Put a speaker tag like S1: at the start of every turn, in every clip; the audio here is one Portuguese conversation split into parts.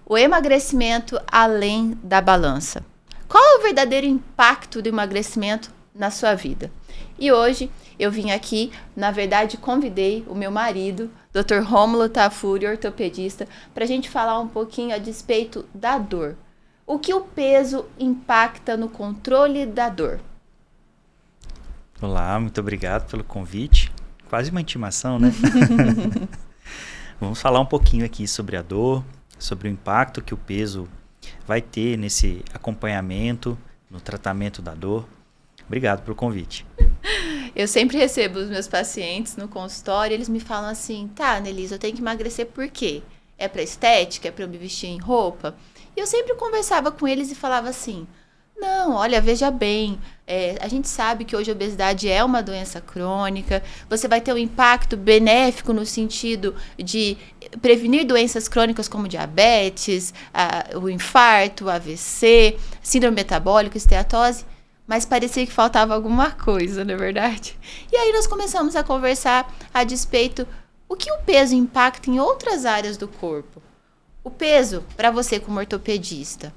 S1: O emagrecimento além da balança. Qual é o verdadeiro impacto do emagrecimento na sua vida? E hoje eu vim aqui, na verdade, convidei o meu marido, Dr. Rômulo Tafuri, ortopedista, para a gente falar um pouquinho a despeito da dor. O que o peso impacta no controle da dor?
S2: Olá, muito obrigado pelo convite. Quase uma intimação, né? Vamos falar um pouquinho aqui sobre a dor, sobre o impacto que o peso vai ter nesse acompanhamento, no tratamento da dor. Obrigado pelo convite.
S1: Eu sempre recebo os meus pacientes no consultório e eles me falam assim, tá, Annelise, eu tenho que emagrecer por quê? É pra estética? É pra eu me vestir em roupa? E eu sempre conversava com eles e falava assim, não, olha, veja bem, a gente sabe que hoje a obesidade é uma doença crônica, você vai ter um impacto benéfico no sentido de prevenir doenças crônicas como diabetes, o infarto, o AVC, síndrome metabólica, esteatose, mas parecia que faltava alguma coisa, não é verdade? E aí nós começamos a conversar a despeito o que o peso impacta em outras áreas do corpo. O peso, para você como ortopedista,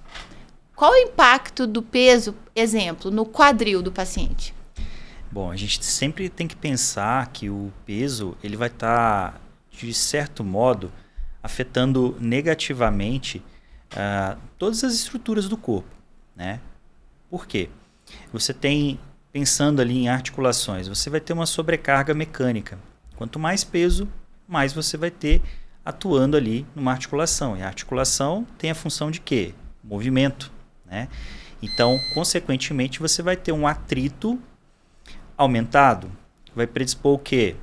S1: qual o impacto do peso, exemplo, no quadril do paciente?
S2: Bom, a gente sempre tem que pensar que o peso ele vai estar, de certo modo, afetando negativamente todas as estruturas do corpo, né? Por quê? Você tem, pensando ali em articulações, você vai ter uma sobrecarga mecânica. Quanto mais peso, mais você vai ter atuando ali numa articulação. E a articulação tem a função de quê? Movimento, né? Então, consequentemente, você vai ter um atrito aumentado. Vai predispor o quê?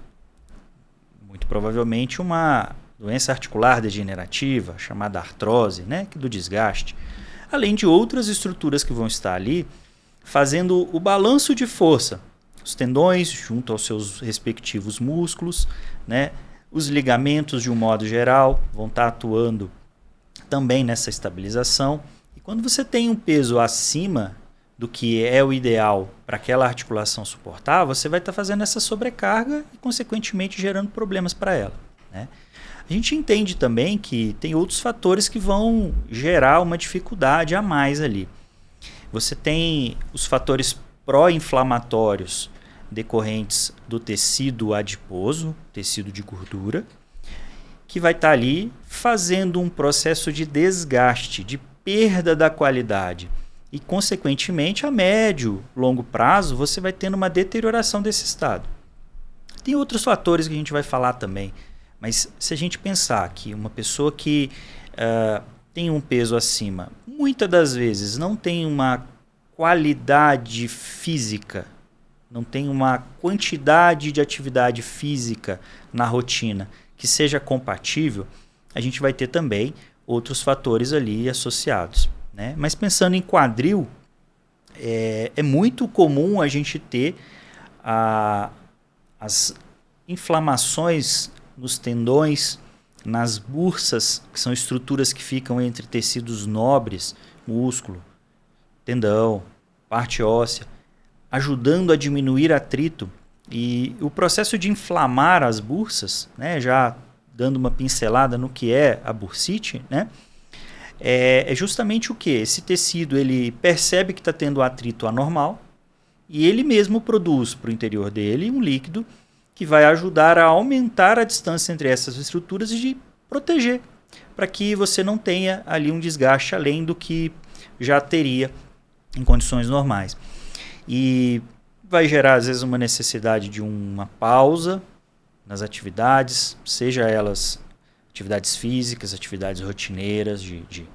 S2: Muito provavelmente uma doença articular degenerativa, chamada artrose, né? Do desgaste. Além de outras estruturas que vão estar ali, fazendo o balanço de força. Os tendões junto aos seus respectivos músculos, né? Os ligamentos, de um modo geral, vão estar atuando também nessa estabilização. E quando você tem um peso acima do que é o ideal para aquela articulação suportar, você vai estar fazendo essa sobrecarga e, consequentemente, gerando problemas para ela, né? A gente entende também que tem outros fatores que vão gerar uma dificuldade a mais ali. Você tem os fatores pró-inflamatórios decorrentes do tecido adiposo, tecido de gordura, que vai estar ali fazendo um processo de desgaste, de perda da qualidade. E, consequentemente, a médio, longo prazo, você vai tendo uma deterioração desse estado. Tem outros fatores que a gente vai falar também, mas se a gente pensar que uma pessoa que tem um peso acima, muitas das vezes não tem uma qualidade física, não tem uma quantidade de atividade física na rotina que seja compatível, a gente vai ter também outros fatores ali associados, né? Mas pensando em quadril, é muito comum a gente ter as inflamações nos tendões, nas bursas, que são estruturas que ficam entre tecidos nobres, músculo, tendão, parte óssea, ajudando a diminuir atrito. E o processo de inflamar as bursas, né, já dando uma pincelada no que é a bursite, né, é justamente o que? Esse tecido ele percebe que está tendo atrito anormal e ele mesmo produz para o interior dele um líquido que vai ajudar a aumentar a distância entre essas estruturas e de proteger, para que você não tenha ali um desgaste além do que já teria em condições normais. E vai gerar, às vezes, uma necessidade de uma pausa nas atividades, seja elas atividades físicas, atividades rotineiras de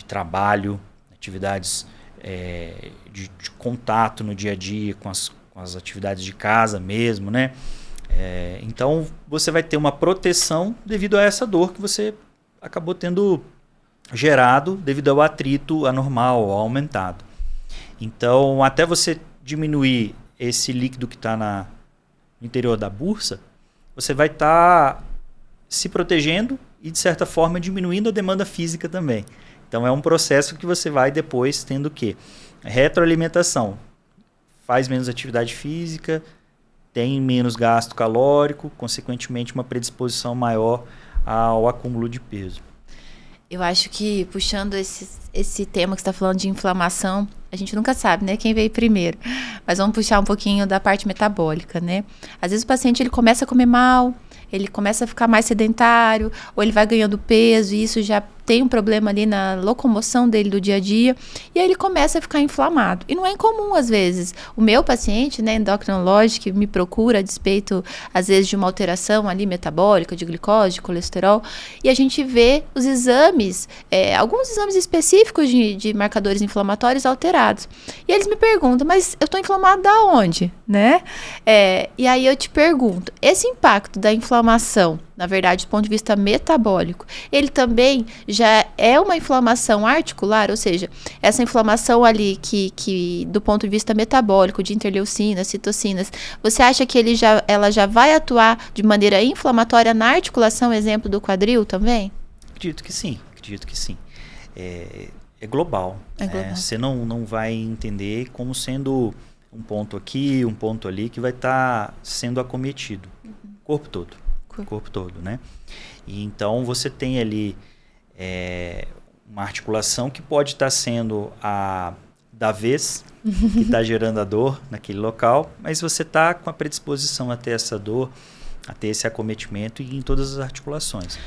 S2: trabalho, atividades de contato no dia a dia com as atividades de casa mesmo, né? Então, você vai ter uma proteção devido a essa dor que você acabou tendo gerado devido ao atrito anormal, ao aumentado. Então, até você diminuir esse líquido que está no interior da bursa, você vai estar se protegendo e, de certa forma, diminuindo a demanda física também. Então, é um processo que você vai depois tendo o quê? Retroalimentação. Faz menos atividade física, tem menos gasto calórico, consequentemente, uma predisposição maior ao acúmulo de peso.
S1: Eu acho que, puxando esse tema que você está falando de inflamação, a gente nunca sabe, né, quem veio primeiro. Mas vamos puxar um pouquinho da parte metabólica, né? Às vezes o paciente ele começa a comer mal, ele começa a ficar mais sedentário, ou ele vai ganhando peso, e isso já tem um problema ali na locomoção dele do dia a dia, e aí ele começa a ficar inflamado. E não é incomum, às vezes. O meu paciente, né, endocrinológico, que me procura a despeito, às vezes, de uma alteração ali metabólica, de glicose, de colesterol, e a gente vê os exames, alguns exames específicos de marcadores inflamatórios alterados. E eles me perguntam, mas eu estou inflamado da onde, né? E aí eu te pergunto, esse impacto da inflamação, na verdade, do ponto de vista metabólico, ele também já é uma inflamação articular, ou seja, essa inflamação ali que do ponto de vista metabólico, de interleucinas, citocinas, você acha que ela já vai atuar de maneira inflamatória na articulação, exemplo do quadril também?
S2: Acredito que sim. É global.
S1: É global.
S2: Você não vai entender como sendo um ponto aqui, um ponto ali, que vai estar sendo acometido. Corpo todo, né? E então você tem ali uma articulação que pode estar sendo a da vez que está gerando a dor naquele local, mas você está com a predisposição a ter essa dor, a ter esse acometimento e em todas as articulações.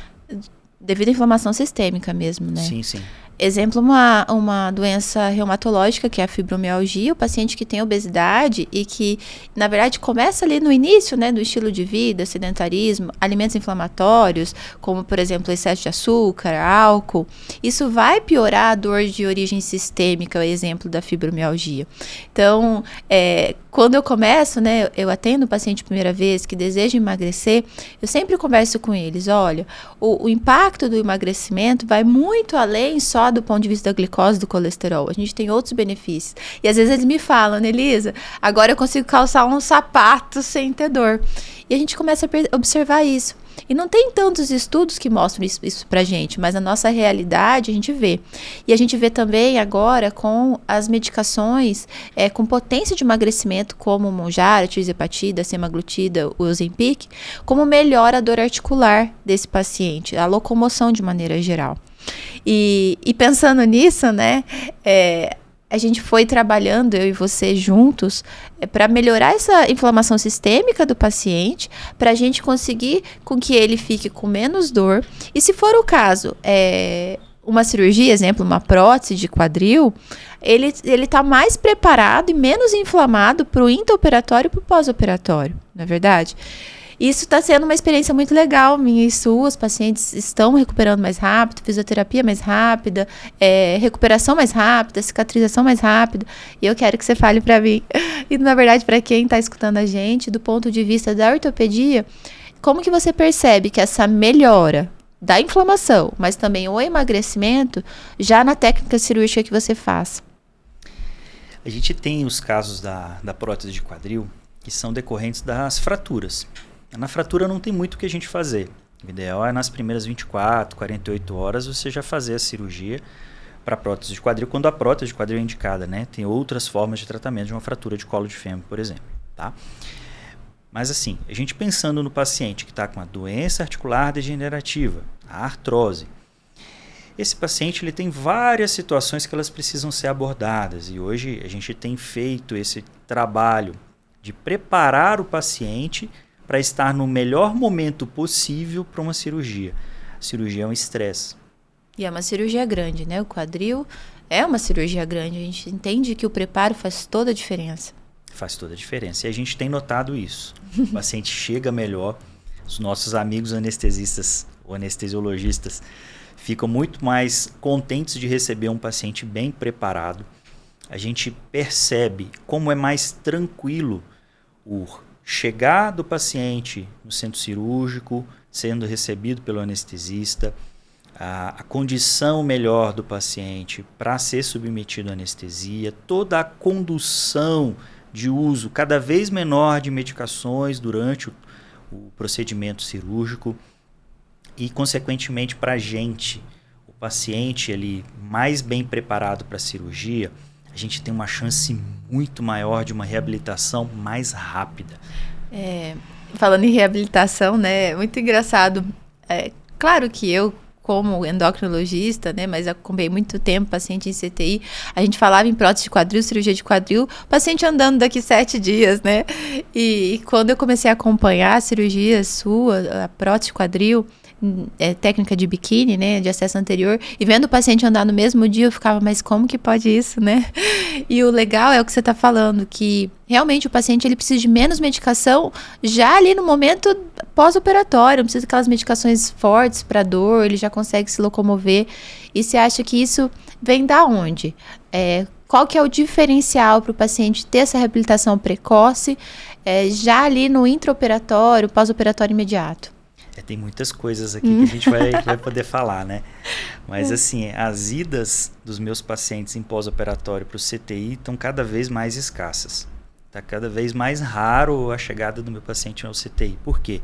S1: Devido à inflamação sistêmica mesmo, né?
S2: Sim.
S1: Exemplo, uma doença reumatológica, que é a fibromialgia, o paciente que tem obesidade e que, na verdade, começa ali no início, né, do estilo de vida, sedentarismo, alimentos inflamatórios, como, por exemplo, excesso de açúcar, álcool, isso vai piorar a dor de origem sistêmica, o exemplo da fibromialgia. Então, quando eu começo, né, eu atendo o paciente a primeira vez que deseja emagrecer, eu sempre converso com eles, olha, o impacto do emagrecimento vai muito além só do ponto de vista da glicose, do colesterol. A gente tem outros benefícios. E às vezes eles me falam, Nelisa, agora eu consigo calçar um sapato sem ter dor. E a gente começa a observar isso. E não tem tantos estudos que mostram isso pra gente, mas na nossa realidade a gente vê. E a gente vê também agora com as medicações com potência de emagrecimento, como o Mounjaro, a tirzepatida, a semaglutida, o Ozempic, como melhora a dor articular desse paciente, a locomoção de maneira geral. E pensando nisso, né, a gente foi trabalhando, eu e você juntos, para melhorar essa inflamação sistêmica do paciente, para a gente conseguir com que ele fique com menos dor. E se for o caso, uma cirurgia, exemplo, uma prótese de quadril, ele está mais preparado e menos inflamado para o intraoperatório e para o pós-operatório, não é verdade? Isso está sendo uma experiência muito legal, minha e sua. Os pacientes estão recuperando mais rápido, fisioterapia mais rápida, recuperação mais rápida, cicatrização mais rápida. E eu quero que você fale para mim, e na verdade para quem está escutando a gente, do ponto de vista da ortopedia, como que você percebe que essa melhora da inflamação, mas também o emagrecimento, já na técnica cirúrgica que você faz?
S2: A gente tem os casos da prótese de quadril que são decorrentes das fraturas. Na fratura não tem muito o que a gente fazer. O ideal é nas primeiras 24, 48 horas você já fazer a cirurgia para prótese de quadril, quando a prótese de quadril é indicada, né? Tem outras formas de tratamento de uma fratura de colo de fêmur, por exemplo, tá? Mas assim, a gente pensando no paciente que está com uma doença articular degenerativa, a artrose, esse paciente ele tem várias situações que elas precisam ser abordadas e hoje a gente tem feito esse trabalho de preparar o paciente para estar no melhor momento possível para uma cirurgia. A cirurgia é um estresse.
S1: E é uma cirurgia grande, né? O quadril é uma cirurgia grande. A gente entende que o preparo faz toda a diferença.
S2: Faz toda a diferença. E a gente tem notado isso. O paciente chega melhor. Os nossos amigos anestesistas ou anestesiologistas ficam muito mais contentes de receber um paciente bem preparado. A gente percebe como é mais tranquilo o chegar do paciente no centro cirúrgico, sendo recebido pelo anestesista, a condição melhor do paciente para ser submetido à anestesia, toda a condução de uso cada vez menor de medicações durante o procedimento cirúrgico e, consequentemente, para a gente, o paciente ali mais bem preparado para a cirurgia, a gente tem uma chance muito maior de uma reabilitação mais rápida.
S1: Falando em reabilitação, né, muito engraçado. Claro que eu, como endocrinologista, né, mas acompanhei muito tempo paciente em CTI, a gente falava em prótese de quadril, cirurgia de quadril, paciente andando daqui 7 dias, né? E quando eu comecei a acompanhar a cirurgia sua, a prótese de quadril, técnica de biquíni, né, de acesso anterior, e vendo o paciente andar no mesmo dia, eu ficava, mas como que pode isso, né? E o legal é o que você está falando, que realmente o paciente ele precisa de menos medicação já ali no momento pós-operatório, não precisa daquelas medicações fortes para dor, ele já consegue se locomover. E você acha que isso vem da onde? Qual que é o diferencial para o paciente ter essa reabilitação precoce já ali no intraoperatório, pós-operatório imediato?
S2: Tem muitas coisas aqui que a gente vai poder falar, né? Mas assim, as idas dos meus pacientes em pós-operatório para o CTI estão cada vez mais escassas. Está cada vez mais raro a chegada do meu paciente ao CTI. Por quê?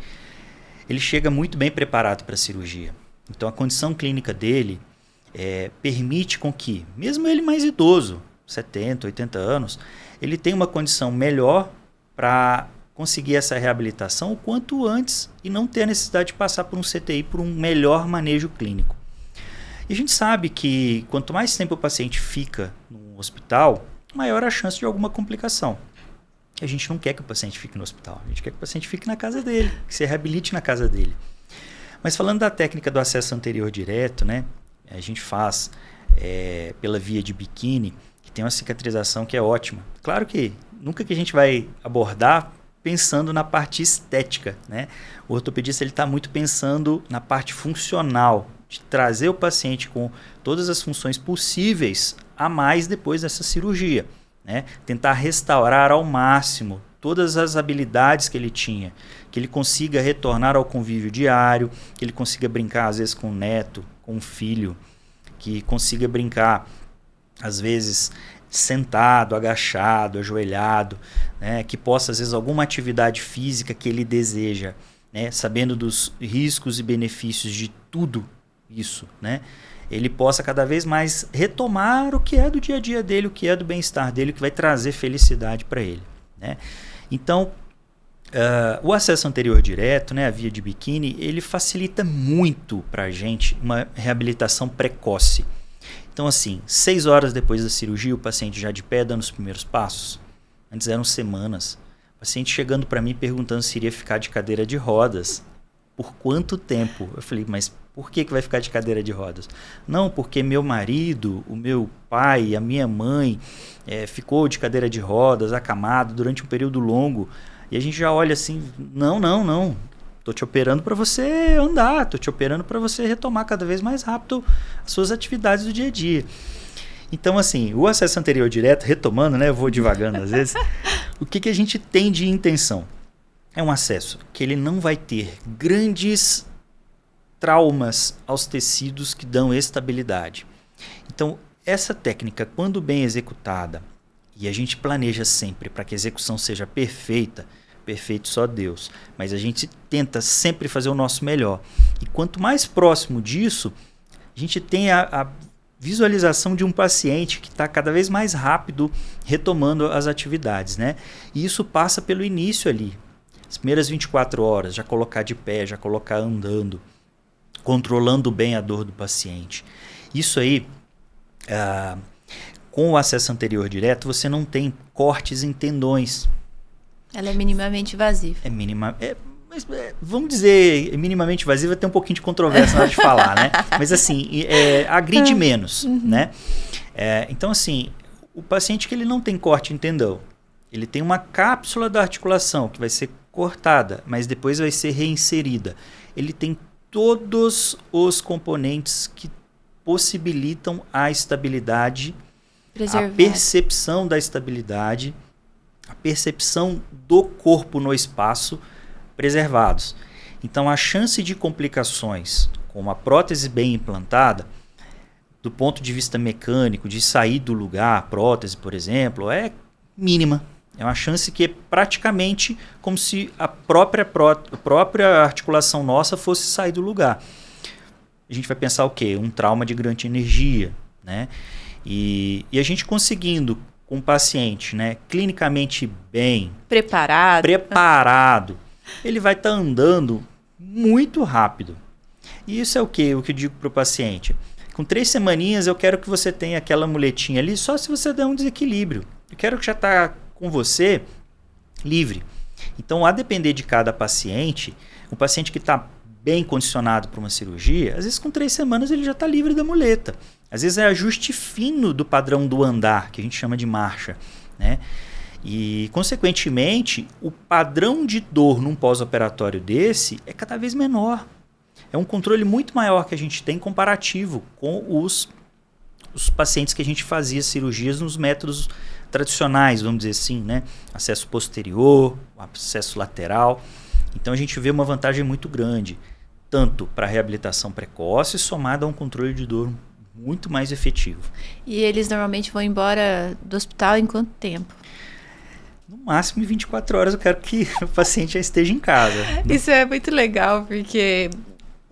S2: Ele chega muito bem preparado para a cirurgia. Então a condição clínica dele permite com que, mesmo ele mais idoso, 70, 80 anos, ele tenha uma condição melhor para conseguir essa reabilitação o quanto antes e não ter a necessidade de passar por um CTI por um melhor manejo clínico. E a gente sabe que quanto mais tempo o paciente fica no hospital, maior a chance de alguma complicação. A gente não quer que o paciente fique no hospital, a gente quer que o paciente fique na casa dele, que se reabilite na casa dele. Mas falando da técnica do acesso anterior direto, né, a gente faz pela via de biquíni, que tem uma cicatrização que é ótima. Claro que nunca que a gente vai abordar pensando na parte estética, né? O ortopedista está muito pensando na parte funcional, de trazer o paciente com todas as funções possíveis a mais depois dessa cirurgia, né? Tentar restaurar ao máximo todas as habilidades que ele tinha, que ele consiga retornar ao convívio diário, que ele consiga brincar às vezes com o neto, com o filho, que consiga brincar às vezes sentado, agachado, ajoelhado, né, que possa, às vezes, alguma atividade física que ele deseja, né, sabendo dos riscos e benefícios de tudo isso, né, ele possa cada vez mais retomar o que é do dia a dia dele, o que é do bem-estar dele, o que vai trazer felicidade para ele, né. Então, o acesso anterior direto, né, a via de biquíni, ele facilita muito para a gente uma reabilitação precoce. Então, assim, 6 horas depois da cirurgia, o paciente já de pé, dando os primeiros passos. Antes eram semanas. O paciente chegando para mim perguntando se iria ficar de cadeira de rodas. Por quanto tempo? Eu falei, mas por que vai ficar de cadeira de rodas? Não, porque meu marido, o meu pai, a minha mãe ficou de cadeira de rodas, acamado, durante um período longo. E a gente já olha assim, não. Estou te operando para você andar, estou te operando para você retomar cada vez mais rápido as suas atividades do dia a dia. Então, assim, o acesso anterior direto, retomando, né, eu vou divagando às vezes, o que a gente tem de intenção? É um acesso que ele não vai ter grandes traumas aos tecidos que dão estabilidade. Então, essa técnica, quando bem executada, e a gente planeja sempre para que a execução seja perfeito só Deus, mas a gente tenta sempre fazer o nosso melhor. E quanto mais próximo disso, a gente tem a visualização de um paciente que está cada vez mais rápido retomando as atividades, né? E isso passa pelo início ali, as primeiras 24 horas, já colocar de pé, já colocar andando, controlando bem a dor do paciente. Isso aí, com o acesso anterior direto, você não tem cortes em tendões.
S1: Ela é minimamente invasiva.
S2: Vamos dizer, minimamente invasiva, tem um pouquinho de controvérsia na hora de falar, né? Mas assim, agride menos, né? Então assim, o paciente que ele não tem corte em tendão, ele tem uma cápsula da articulação que vai ser cortada, mas depois vai ser reinserida. Ele tem todos os componentes que possibilitam a estabilidade, a percepção da estabilidade, a percepção do corpo no espaço preservados. Então, a chance de complicações com uma prótese bem implantada, do ponto de vista mecânico, de sair do lugar, a prótese, por exemplo, é mínima. É uma chance que é praticamente como se a própria articulação nossa fosse sair do lugar. A gente vai pensar o quê? Um trauma de grande energia, né? E a gente conseguindo com o paciente, né, clinicamente bem preparado, ele vai estar andando muito rápido. E isso é o que eu digo para o paciente. Com 3 semaninhas eu quero que você tenha aquela muletinha ali só se você der um desequilíbrio. Eu quero que já está com você livre. Então, a depender de cada paciente, um paciente que está bem condicionado para uma cirurgia, às vezes com 3 semanas ele já está livre da muleta. Às vezes é ajuste fino do padrão do andar, que a gente chama de marcha, né? E, consequentemente, o padrão de dor num pós-operatório desse é cada vez menor. É um controle muito maior que a gente tem comparativo com os pacientes que a gente fazia cirurgias nos métodos tradicionais, vamos dizer assim, né? Acesso posterior, acesso lateral. Então a gente vê uma vantagem muito grande, tanto para a reabilitação precoce, somada a um controle de dor muito mais efetivo.
S1: E eles normalmente vão embora do hospital em quanto tempo?
S2: No máximo em 24 horas eu quero que o paciente já esteja em casa.
S1: Isso é muito legal, porque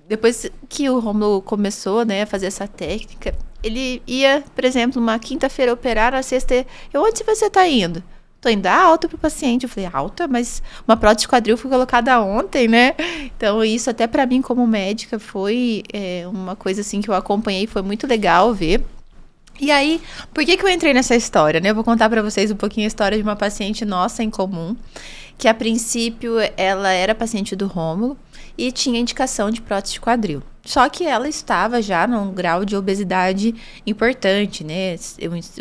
S1: depois que o Rômulo começou, né, a fazer essa técnica, ele ia, por exemplo, uma quinta-feira operar, na sexta, onde você está indo? Tô indo dar alta pro paciente. Eu falei, alta? Mas uma prótese de quadril foi colocada ontem, né? Então, isso até para mim como médica foi uma coisa assim que eu acompanhei, foi muito legal ver. E aí, por que eu entrei nessa história, né? Eu vou contar para vocês um pouquinho a história de uma paciente nossa em comum, que a princípio ela era paciente do Rômulo e tinha indicação de prótese de quadril. Só que ela estava já num grau de obesidade importante, né?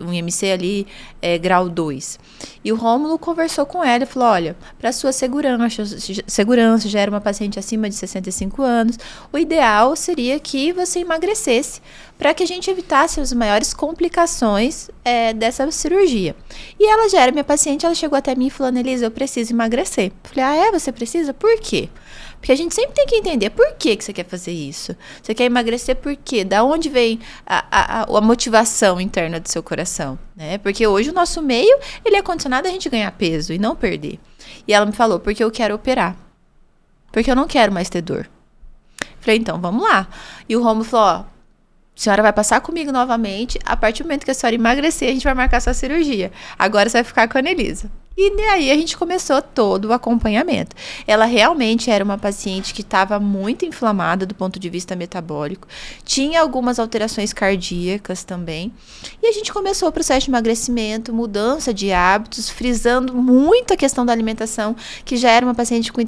S1: Um IMC ali grau 2. E o Rômulo conversou com ela e falou, olha, para sua segurança, já era uma paciente acima de 65 anos, o ideal seria que você emagrecesse para que a gente evitasse as maiores complicações dessa cirurgia. E ela já era minha paciente, ela chegou até mim falando, Elisa, eu preciso emagrecer. Eu falei, você precisa? Por quê? Porque a gente sempre tem que entender por que você quer fazer isso. Você quer emagrecer por quê? Da onde vem a motivação interna do seu coração? Né? Porque hoje o nosso meio ele é condicionado a gente ganhar peso e não perder. E ela me falou, porque eu quero operar. Porque eu não quero mais ter dor. Falei, então, vamos lá. E o Rômulo falou, a senhora vai passar comigo novamente. A partir do momento que a senhora emagrecer, a gente vai marcar sua cirurgia. Agora você vai ficar com a Anelisa. E daí a gente começou todo o acompanhamento. Ela realmente era uma paciente que estava muito inflamada do ponto de vista metabólico. Tinha algumas alterações cardíacas também. E a gente começou o processo de emagrecimento, mudança de hábitos, frisando muito a questão da alimentação, que já era uma paciente com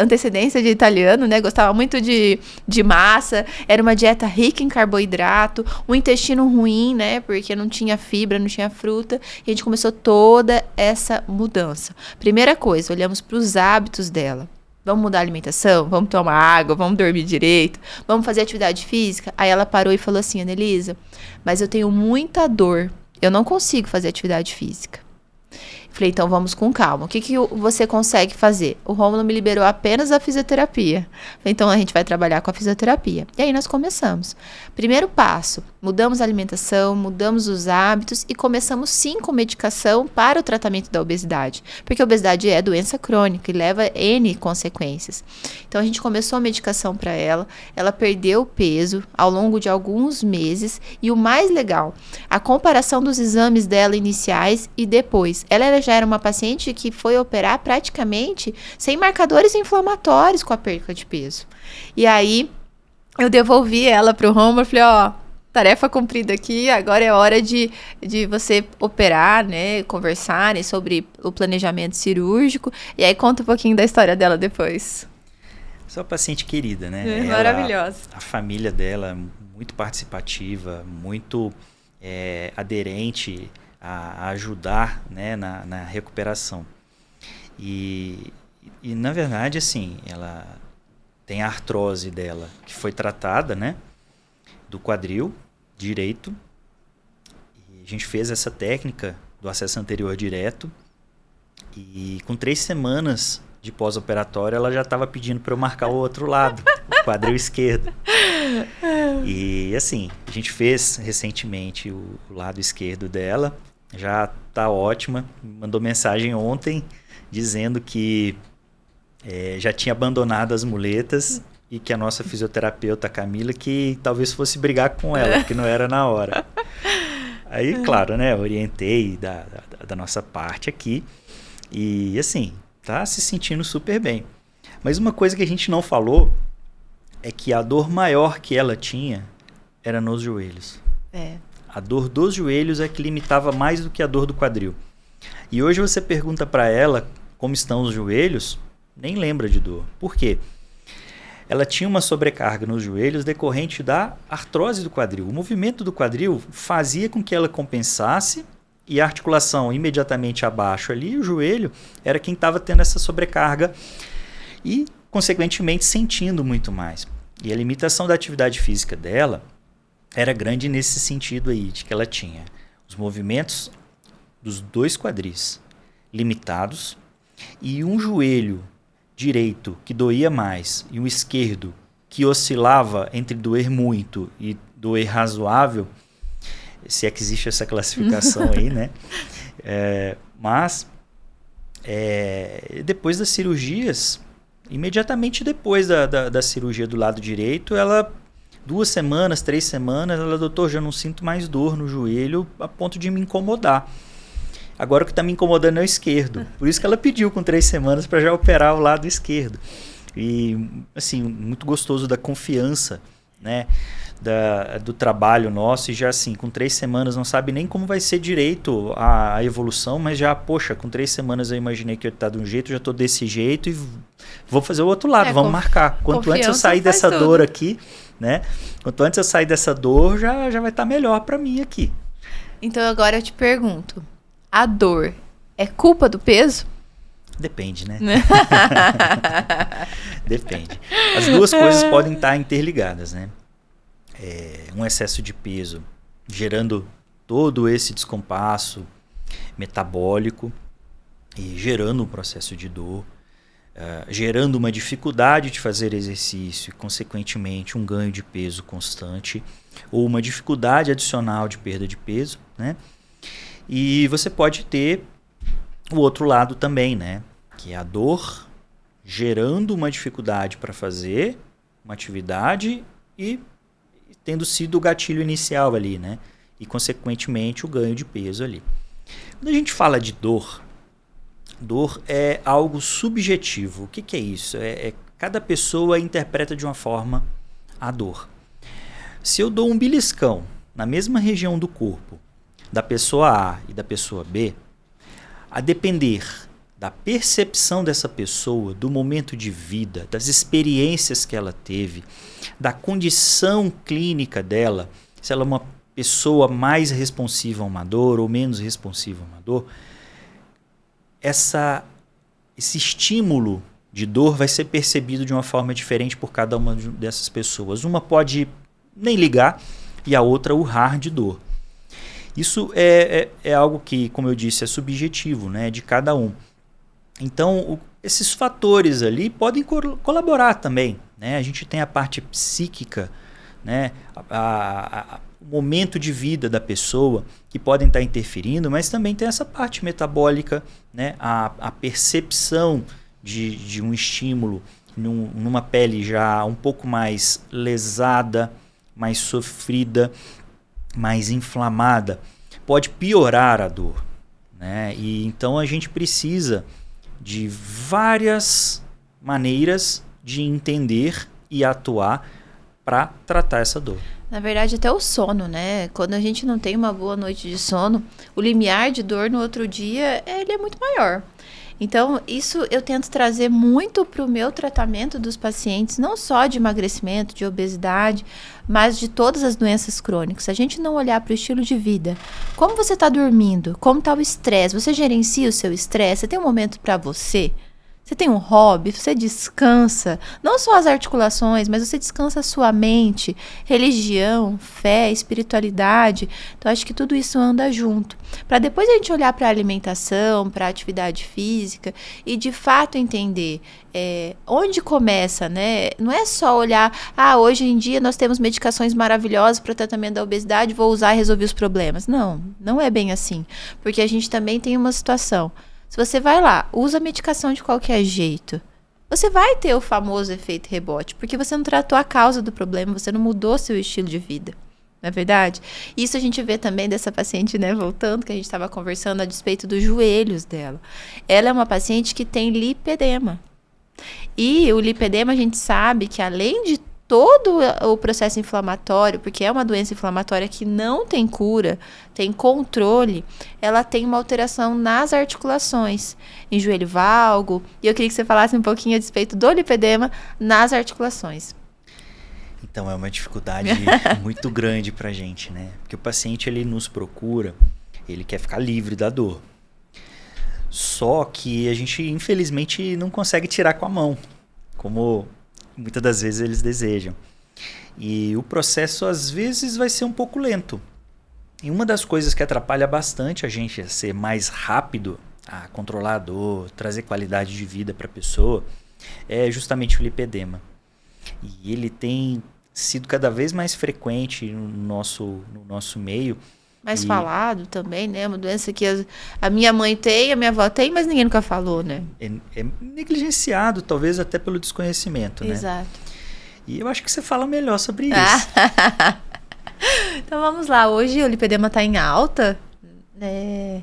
S1: antecedência de italiano, né? Gostava muito de massa, era uma dieta rica em carboidrato, um intestino ruim, né? Porque não tinha fibra, não tinha fruta. E a gente começou toda essa mudança. Primeira coisa, olhamos para os hábitos dela. Vamos mudar a alimentação? Vamos tomar água? Vamos dormir direito? Vamos fazer atividade física? Aí ela parou e falou assim, Anelisa, mas eu tenho muita dor. Eu não consigo fazer atividade física. Falei, então vamos com calma. O que você consegue fazer? O Rômulo me liberou apenas a fisioterapia. Falei, então a gente vai trabalhar com a fisioterapia. E aí nós começamos. Primeiro passo, mudamos a alimentação, mudamos os hábitos e começamos sim com medicação para o tratamento da obesidade. Porque a obesidade é doença crônica e leva N consequências. Então a gente começou a medicação para ela, ela perdeu peso ao longo de alguns meses e o mais legal, a comparação dos exames dela iniciais e depois. Ela já era uma paciente que foi operar praticamente sem marcadores inflamatórios com a perda de peso. E aí, eu devolvi ela para o Rômulo e falei, tarefa cumprida aqui, agora é hora de você operar, né, conversarem sobre o planejamento cirúrgico. E aí, conta um pouquinho da história dela depois.
S2: Só paciente querida, né?
S1: Maravilhosa.
S2: A família dela, muito participativa, muito aderente a ajudar, né, na recuperação. E na verdade, assim, ela tem a artrose dela, que foi tratada, né, do quadril direito. E a gente fez essa técnica do acesso anterior direto. E com 3 semanas de pós-operatório, ela já estava pedindo para eu marcar o outro lado, o quadril esquerdo. E assim, a gente fez recentemente o lado esquerdo dela. Já tá ótima, mandou mensagem ontem dizendo que já tinha abandonado as muletas e que a nossa fisioterapeuta Camila que talvez fosse brigar com ela, porque não era na hora. Aí, claro, né, orientei da nossa parte aqui e assim, tá se sentindo super bem. Mas uma coisa que a gente não falou é que a dor maior que ela tinha era nos joelhos. A dor dos joelhos é que limitava mais do que a dor do quadril. E hoje você pergunta para ela como estão os joelhos, nem lembra de dor. Por quê? Ela tinha uma sobrecarga nos joelhos decorrente da artrose do quadril. O movimento do quadril fazia com que ela compensasse e a articulação imediatamente abaixo ali, o joelho, era quem estava tendo essa sobrecarga e, consequentemente, sentindo muito mais. E a limitação da atividade física dela era grande nesse sentido aí, de que ela tinha os movimentos dos 2 quadris limitados e um joelho direito que doía mais e um esquerdo que oscilava entre doer muito e doer razoável, se é que existe essa classificação aí, né? Mas depois das cirurgias, imediatamente depois da cirurgia do lado direito, ela 2 semanas, 3 semanas, ela, doutor, já não sinto mais dor no joelho a ponto de me incomodar. Agora o que está me incomodando é o esquerdo. Por isso que ela pediu com 3 semanas para já operar o lado esquerdo. E, assim, muito gostoso da confiança, né, do trabalho nosso. E já, assim, com 3 semanas não sabe nem como vai ser direito a evolução, mas já, poxa, com 3 semanas eu imaginei que eu ia estar de um jeito, já estou desse jeito e vou fazer o outro lado, vamos marcar. Quanto antes eu sair dessa dor aqui, né? Quanto antes eu sair dessa dor, já vai estar melhor para mim aqui.
S1: Então agora eu te pergunto, a dor é culpa do peso?
S2: Depende, né? Depende. As duas coisas podem estar interligadas, né? Um excesso de peso gerando todo esse descompasso metabólico e gerando um processo de dor, gerando uma dificuldade de fazer exercício e, consequentemente, um ganho de peso constante ou uma dificuldade adicional de perda de peso, né? E você pode ter o outro lado também, né? Que é a dor gerando uma dificuldade para fazer uma atividade e tendo sido o gatilho inicial ali, né? E, consequentemente, o ganho de peso ali. Quando a gente fala de dor é algo subjetivo. O que é isso? Cada pessoa interpreta de uma forma a dor. Se eu dou um beliscão na mesma região do corpo da pessoa A e da pessoa B, a depender da percepção dessa pessoa, do momento de vida, das experiências que ela teve, da condição clínica dela, se ela é uma pessoa mais responsiva a uma dor ou menos responsiva a uma dor, esse estímulo de dor vai ser percebido de uma forma diferente por cada uma dessas pessoas. Uma pode nem ligar e a outra urrar de dor. Isso é algo que, como eu disse, é subjetivo, né, de cada um. Então, esses fatores ali podem colaborar também, né? A gente tem a parte psíquica, né, o momento de vida da pessoa que podem estar interferindo, mas também tem essa parte metabólica, né, a percepção de um estímulo numa pele já um pouco mais lesada, mais sofrida, mais inflamada, pode piorar a dor, né? E então a gente precisa de várias maneiras de entender e atuar para tratar essa dor.
S1: Na verdade, até o sono, né? Quando a gente não tem uma boa noite de sono, o limiar de dor no outro dia, ele é muito maior. Então, isso eu tento trazer muito para o meu tratamento dos pacientes, não só de emagrecimento, de obesidade, mas de todas as doenças crônicas. Se a gente não olhar para o estilo de vida, como você está dormindo, como está o estresse, você gerencia o seu estresse, você tem um momento para você? Você tem um hobby, você descansa, não só as articulações, mas você descansa a sua mente, religião, fé, espiritualidade. Então, acho que tudo isso anda junto. Para depois a gente olhar para a alimentação, para a atividade física e, de fato, entender onde começa, né? Não é só olhar, hoje em dia nós temos medicações maravilhosas para o tratamento da obesidade, vou usar e resolver os problemas. Não, não é bem assim. Porque a gente também tem uma situação. Se você vai lá, usa a medicação de qualquer jeito, você vai ter o famoso efeito rebote, porque você não tratou a causa do problema, você não mudou seu estilo de vida, não é verdade? Isso a gente vê também dessa paciente, né, voltando, que a gente estava conversando a despeito dos joelhos dela. Ela é uma paciente que tem lipedema. E o lipedema, a gente sabe que além de todo o processo inflamatório, porque é uma doença inflamatória que não tem cura, tem controle, ela tem uma alteração nas articulações, em joelho valgo, e eu queria que você falasse um pouquinho a respeito do lipedema nas articulações.
S2: Então, é uma dificuldade muito grande pra gente, né? Porque o paciente, ele nos procura, ele quer ficar livre da dor. Só que a gente, infelizmente, não consegue tirar com a mão, como muitas das vezes eles desejam. E o processo, às vezes, vai ser um pouco lento. E uma das coisas que atrapalha bastante a gente a ser mais rápido, a controlar a dor, trazer qualidade de vida para a pessoa, é justamente o lipedema. E ele tem sido cada vez mais frequente no nosso meio.
S1: Mais falado também, né? Uma doença que a minha mãe tem, a minha avó tem, mas ninguém nunca falou, né?
S2: É negligenciado, talvez até pelo desconhecimento, né?
S1: Exato.
S2: E eu acho que você fala melhor sobre isso.
S1: Então vamos lá, hoje o lipedema está em alta, né?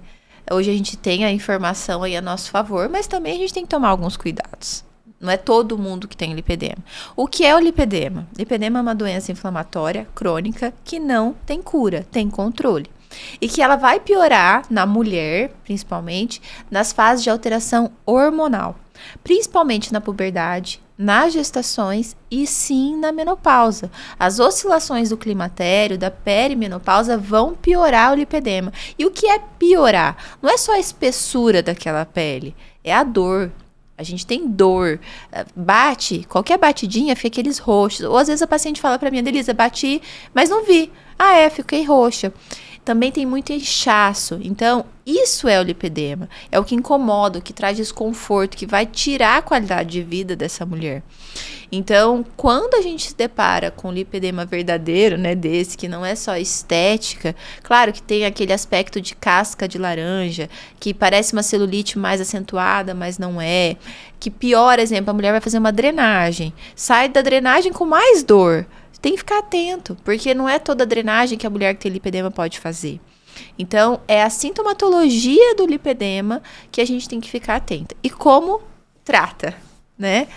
S1: Hoje a gente tem a informação aí a nosso favor, mas também a gente tem que tomar alguns cuidados. Não é todo mundo que tem lipedema. O que é o lipedema? Lipedema é uma doença inflamatória crônica que não tem cura, tem controle. E que ela vai piorar na mulher, principalmente, nas fases de alteração hormonal. Principalmente na puberdade, nas gestações e sim na menopausa. As oscilações do climatério, da perimenopausa vão piorar o lipedema. E o que é piorar? Não é só a espessura daquela pele, é a dor. A gente tem dor, bate, qualquer batidinha fica aqueles roxos. Ou às vezes a paciente fala pra mim, Adelisa, bati, mas não vi. Fiquei roxa. Também tem muito inchaço. Então, isso é o lipedema. É o que incomoda, o que traz desconforto, que vai tirar a qualidade de vida dessa mulher. Então, quando a gente se depara com lipedema verdadeiro, né, desse, que não é só estética, claro que tem aquele aspecto de casca de laranja, que parece uma celulite mais acentuada, mas não é. Que pior, exemplo, a mulher vai fazer uma drenagem, sai da drenagem com mais dor. Tem que ficar atento, porque não é toda drenagem que a mulher que tem lipedema pode fazer. Então, é a sintomatologia do lipedema que a gente tem que ficar atenta. E como trata, né?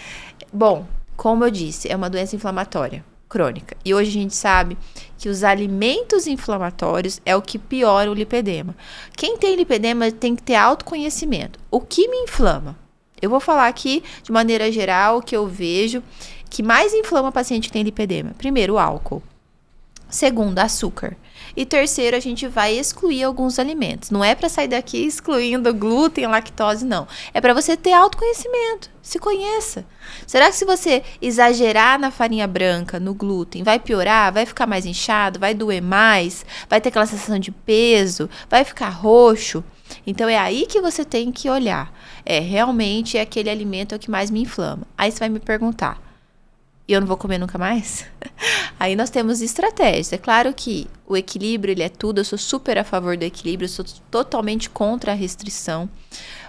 S1: Bom, como eu disse, é uma doença inflamatória crônica. E hoje a gente sabe que os alimentos inflamatórios é o que piora o lipedema. Quem tem lipedema tem que ter autoconhecimento. O que me inflama? Eu vou falar aqui, de maneira geral, o que eu vejo que mais inflama o paciente que tem lipedema. Primeiro, o álcool. Segundo, açúcar. E terceiro, a gente vai excluir alguns alimentos. Não é para sair daqui excluindo glúten, lactose, não. É para você ter autoconhecimento. Se conheça. Será que se você exagerar na farinha branca, no glúten, vai piorar? Vai ficar mais inchado? Vai doer mais? Vai ter aquela sensação de peso? Vai ficar roxo? Então, é aí que você tem que olhar. Realmente, aquele alimento é o que mais me inflama. Aí você vai me perguntar, e eu não vou comer nunca mais? Aí nós temos estratégias. É claro que o equilíbrio, ele é tudo. Eu sou super a favor do equilíbrio. Eu sou totalmente contra a restrição.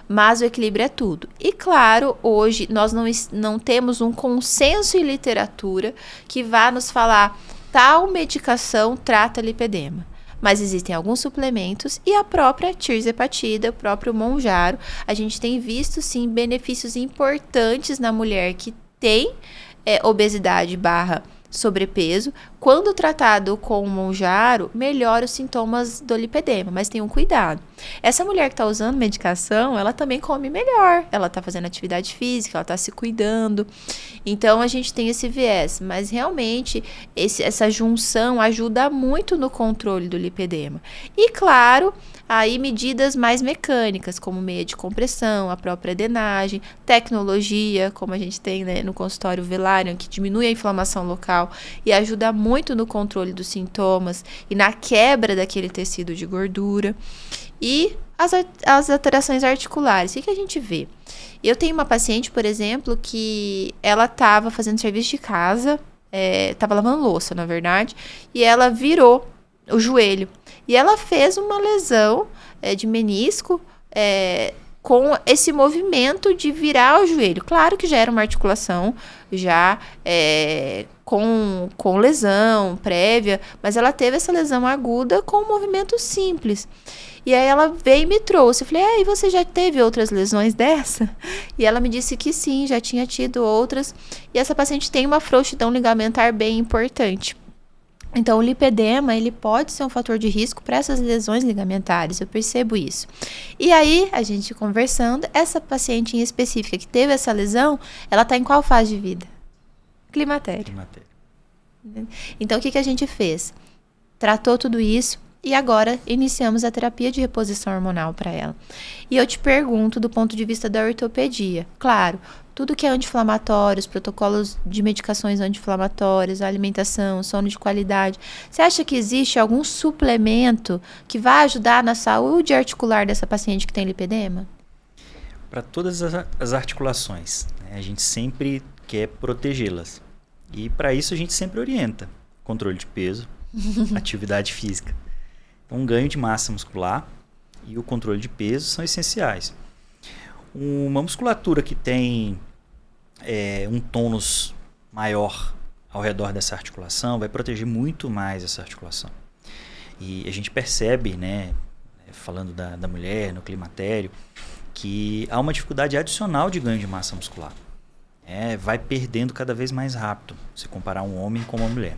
S1: Mas o equilíbrio é tudo. E claro, hoje nós não temos um consenso em literatura que vá nos falar tal medicação trata lipedema. Mas existem alguns suplementos e a própria tirzepatida, o próprio Mounjaro. A gente tem visto, sim, benefícios importantes na mulher que tem obesidade / sobrepeso. Quando tratado com o Mounjaro, melhora os sintomas do lipedema, mas tenham cuidado. Essa mulher que está usando medicação, ela também come melhor, ela está fazendo atividade física, ela está se cuidando. Então, a gente tem esse viés, mas realmente essa junção ajuda muito no controle do lipedema. E claro, aí medidas mais mecânicas, como meia de compressão, a própria drenagem, tecnologia, como a gente tem, né, no consultório Velarium, que diminui a inflamação local e ajuda muito no controle dos sintomas e na quebra daquele tecido de gordura. E as alterações articulares, o que a gente vê? Eu tenho uma paciente, por exemplo, que ela estava fazendo serviço de casa, estava lavando louça, na verdade, e ela virou o joelho. E ela fez uma lesão de menisco com esse movimento de virar o joelho. Claro que já era uma articulação já com lesão prévia, mas ela teve essa lesão aguda com um movimento simples. E aí ela veio e me trouxe. Eu falei, e você já teve outras lesões dessa? E ela me disse que sim, já tinha tido outras. E essa paciente tem uma frouxidão ligamentar bem importante. Então, o lipedema, ele pode ser um fator de risco para essas lesões ligamentares, eu percebo isso. E aí, a gente conversando, essa paciente em específica que teve essa lesão, ela está em qual fase de vida? Climatério. Então, o que a gente fez? Tratou tudo isso e agora iniciamos a terapia de reposição hormonal para ela. E eu te pergunto do ponto de vista da ortopedia. Claro, tudo que é anti-inflamatório, os protocolos de medicações anti-inflamatórias, a alimentação, sono de qualidade. Você acha que existe algum suplemento que vai ajudar na saúde articular dessa paciente que tem lipedema?
S2: Para todas as articulações, né, a gente sempre quer protegê-las. E para isso a gente sempre orienta controle de peso, atividade física. Então, um ganho de massa muscular e o controle de peso são essenciais. Uma musculatura que tem um tônus maior ao redor dessa articulação vai proteger muito mais essa articulação. E a gente percebe, né, falando da mulher no climatério, que há uma dificuldade adicional de ganho de massa muscular. Vai perdendo cada vez mais rápido, se comparar um homem com uma mulher.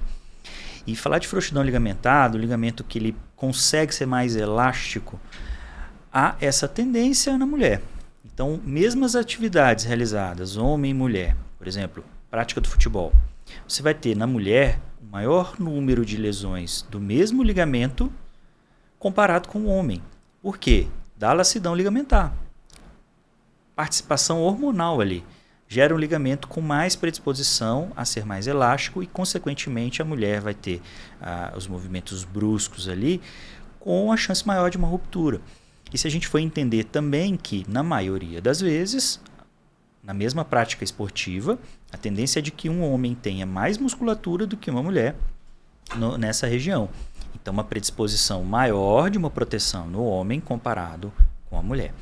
S2: E falar de frouxidão ligamentar, do ligamento que ele consegue ser mais elástico, há essa tendência na mulher. Então, mesmo as atividades realizadas, homem e mulher, por exemplo, prática do futebol, você vai ter na mulher o maior número de lesões do mesmo ligamento comparado com o homem. Por quê? Da lacidão ligamentar. Participação hormonal ali gera um ligamento com mais predisposição a ser mais elástico e, consequentemente, a mulher vai ter os movimentos bruscos ali com a chance maior de uma ruptura. E se a gente for entender também que, na maioria das vezes, na mesma prática esportiva, a tendência é de que um homem tenha mais musculatura do que uma mulher nessa região. Então, uma predisposição maior de uma proteção no homem comparado com a mulher.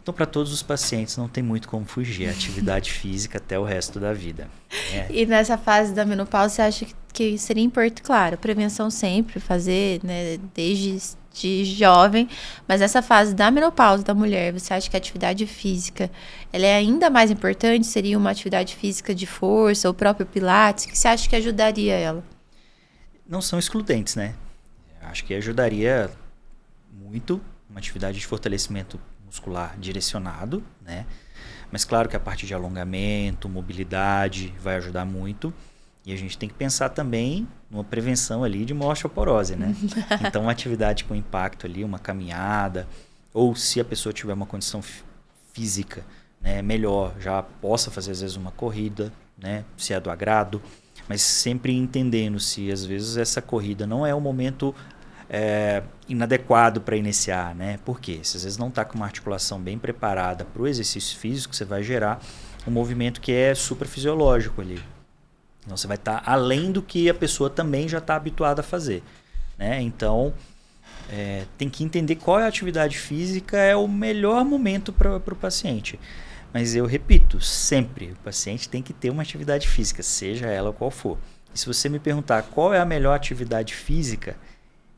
S2: Então, para todos os pacientes, não tem muito como fugir. Atividade física até o resto da vida.
S1: E nessa fase da menopausa, você acha que seria importante, claro, prevenção sempre, fazer, né, desde de jovem, mas nessa fase da menopausa da mulher, você acha que a atividade física ela é ainda mais importante? Seria uma atividade física de força, ou próprio pilates? O que você acha que ajudaria ela?
S2: Não são excludentes, né? Acho que ajudaria muito uma atividade de fortalecimento muscular direcionado, né? Mas claro que a parte de alongamento, mobilidade vai ajudar muito. E a gente tem que pensar também numa prevenção ali de uma osteoporose, né? Então, uma atividade com impacto ali, uma caminhada, ou se a pessoa tiver uma condição física, né, melhor, já possa fazer às vezes uma corrida, né, se é do agrado, mas sempre entendendo se às vezes essa corrida não é o momento inadequado para iniciar, né? Por quê? Se às vezes não está com uma articulação bem preparada para o exercício físico, você vai gerar um movimento que é suprafisiológico ali. Então, você vai estar além do que a pessoa também já está habituada a fazer, né? Então, tem que entender qual é a atividade física, é o melhor momento para o paciente. Mas eu repito, sempre o paciente tem que ter uma atividade física, seja ela qual for. E se você me perguntar qual é a melhor atividade física,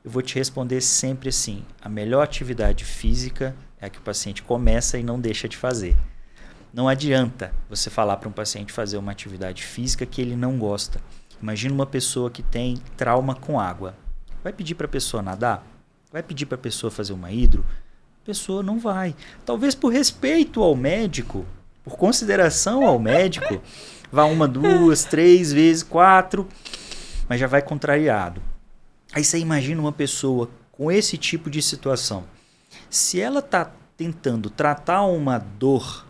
S2: eu vou te responder sempre assim: a melhor atividade física é a que o paciente começa e não deixa de fazer. Não adianta você falar para um paciente fazer uma atividade física que ele não gosta. Imagina uma pessoa que tem trauma com água. Vai pedir para a pessoa nadar? Vai pedir para a pessoa fazer uma hidro? A pessoa não vai. Talvez por respeito ao médico, por consideração ao médico, vá 1, 2, 3 vezes, 4, mas já vai contrariado. Aí você imagina uma pessoa com esse tipo de situação. Se ela está tentando tratar uma dor,